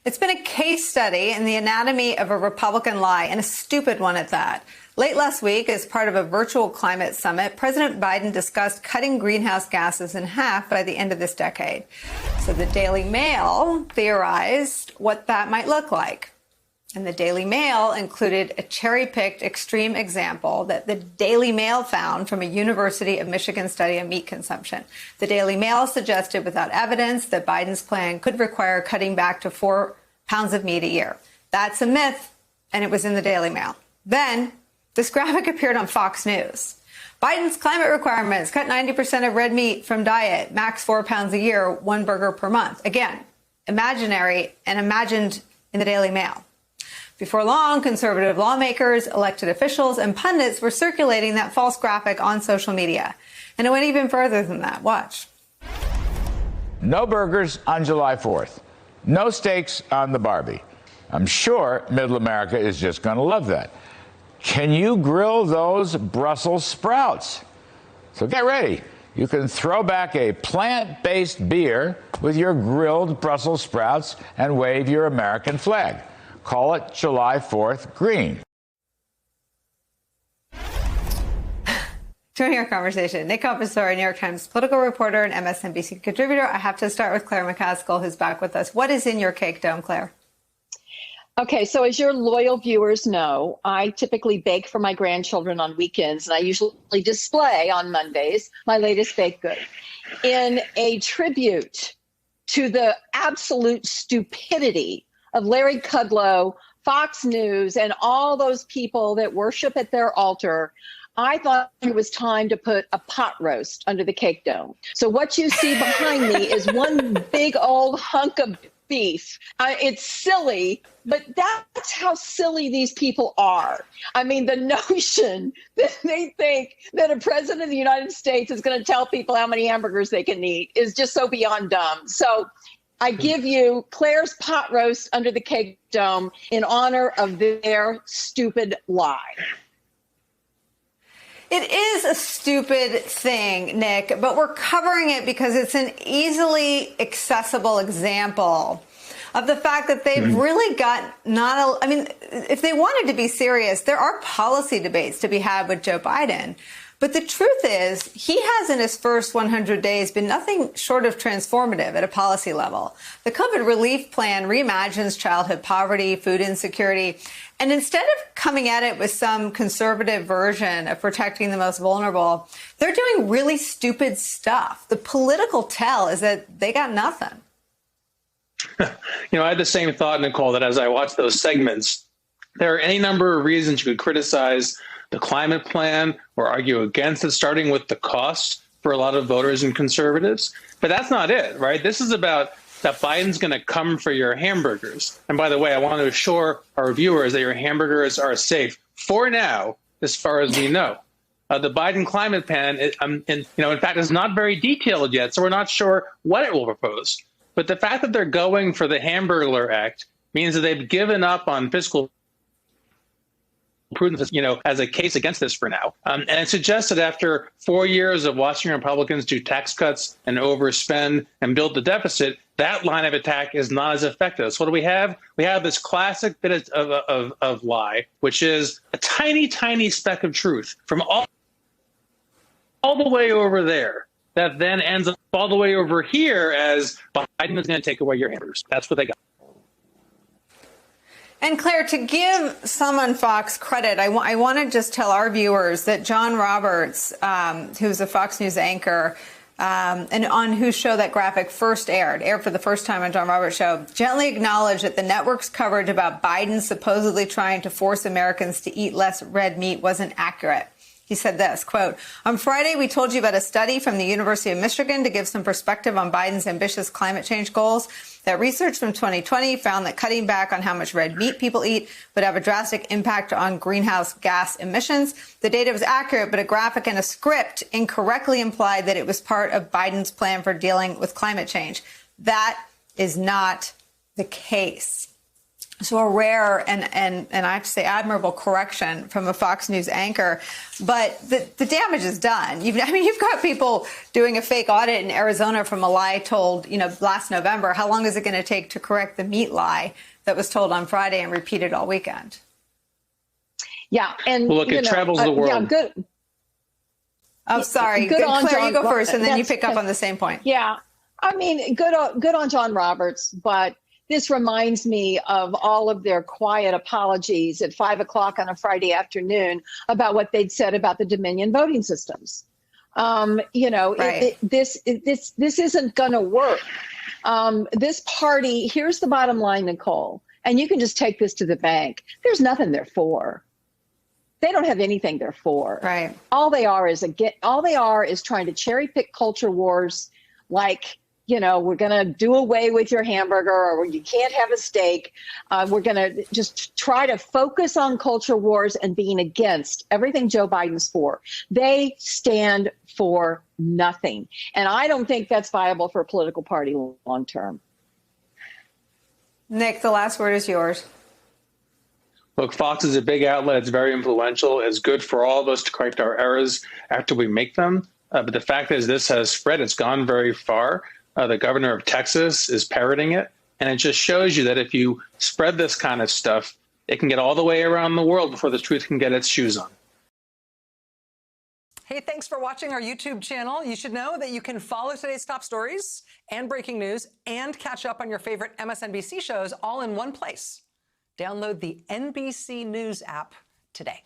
It's been a case study in the anatomy of a Republican lie, and a stupid one at that. Late last week, as part of a virtual climate summit, President Biden discussed cutting greenhouse gases in half by the end of this decade. So the Daily Mail theorized what that might look like. And the Daily Mail included a cherry-picked extreme example that the Daily Mail found from a University of Michigan study of meat consumption. The Daily Mail suggested without evidence that Biden's plan could require cutting back to 4 pounds of meat a year. That's a myth, and it was in the Daily Mail. Then this graphic appeared on Fox News. Biden's climate requirements: cut 90% of red meat from diet, max 4 pounds a year, 1 burger per month. Again, imaginary and imagined in the Daily Mail. Before long, conservative lawmakers, elected officials, and pundits were circulating that false graphic on social media. And it went even further than that. Watch. No burgers on July 4th. No steaks on the Barbie. I'm sure Middle America is just going to love that. Can you grill those Brussels sprouts? So get ready. You can throw back a plant-based beer with your grilled Brussels sprouts and wave your American flag. Call it July 4th green. Joining our conversation, Nick Oppenheimer, New York Times political reporter and MSNBC contributor. I have to start with Claire McCaskill, who's back with us. What is in your cake dome, Claire? Okay, so as your loyal viewers know, I typically bake for my grandchildren on weekends, and I usually display on Mondays my latest baked good. In a tribute to the absolute stupidity of Larry Kudlow, Fox News, and all those people that worship at their altar, I thought it was time to put a pot roast under the cake dome. So what you see behind me is one big old hunk of beef. It's silly, but that's how silly these people are. I mean, the notion that they think that a president of the United States is going to tell people how many hamburgers they can eat is just so beyond dumb. So I give you Claire's pot roast under the cake dome in honor of their stupid lie. It is a stupid thing, Nick, but we're covering it because it's an easily accessible example of the fact that they've really got I mean, if they wanted to be serious, there are policy debates to be had with Joe Biden. But the truth is, he has in his first 100 days been nothing short of transformative at a policy level. The COVID relief plan reimagines childhood poverty, food insecurity, and instead of coming at it with some conservative version of protecting the most vulnerable, they're doing really stupid stuff. The political tell is that they got nothing. I had the same thought, Nicole, that as I watched those segments, there are any number of reasons you could criticize the climate plan or argue against it, starting with the cost for a lot of voters and conservatives. But that's not it, right? This is about that Biden's going to come for your hamburgers. And by the way, I want to assure our viewers that your hamburgers are safe for now, as far as we know. The Biden climate plan, in fact, is not very detailed yet, so we're not sure what it will propose. But the fact that they're going for the Hamburglar Act means that they've given up on fiscal prudence, as a case against this for now. And it suggests that after 4 years of watching Republicans do tax cuts and overspend and build the deficit, that line of attack is not as effective. So what do we have? We have this classic bit of lie, which is a tiny, tiny speck of truth from all the way over there that then ends up all the way over here as Biden is going to take away your hamburgers. That's what they got. And Claire, to give some on Fox credit, I want to just tell our viewers that John Roberts, who's a Fox News anchor, and on whose show that graphic first aired for the first time on John Roberts' show, gently acknowledged that the network's coverage about Biden supposedly trying to force Americans to eat less red meat wasn't accurate. He said this, quote, "On Friday, we told you about a study from the University of Michigan to give some perspective on Biden's ambitious climate change goals. That research from 2020 found that cutting back on how much red meat people eat would have a drastic impact on greenhouse gas emissions. The data was accurate, but a graphic and a script incorrectly implied that it was part of Biden's plan for dealing with climate change. That is not the case." So a rare and I have to say admirable correction from a Fox News anchor, but the damage is done. You've got people doing a fake audit in Arizona from a lie told, last November. How long is it going to take to correct the meat lie that was told on Friday and repeated all weekend? Yeah, and look, it travels the world. Yeah, good. Oh, sorry. Good on Claire, John, you go first, and then you pick up on the same point. Yeah, I mean, good on John Roberts, but this reminds me of all of their quiet apologies at 5 o'clock on a Friday afternoon about what they'd said about the Dominion voting systems. Right. This isn't going to work. This party, here's the bottom line, Nicole, and you can just take this to the bank. There's nothing they're for. They don't have anything they're for. Right. All they are is trying to cherry pick culture wars, like, we're going to do away with your hamburger, or you can't have a steak. We're going to just try to focus on culture wars and being against everything Joe Biden's for. They stand for nothing. And I don't think that's viable for a political party long term. Nick, the last word is yours. Look, Fox is a big outlet. It's very influential. It's good for all of us to correct our errors after we make them. But the fact is, this has spread. It's gone very far. The governor of Texas is parroting it. And it just shows you that if you spread this kind of stuff, it can get all the way around the world before the truth can get its shoes on. Hey, thanks for watching our YouTube channel. You should know that you can follow today's top stories and breaking news and catch up on your favorite MSNBC shows all in one place. Download the NBC News app today.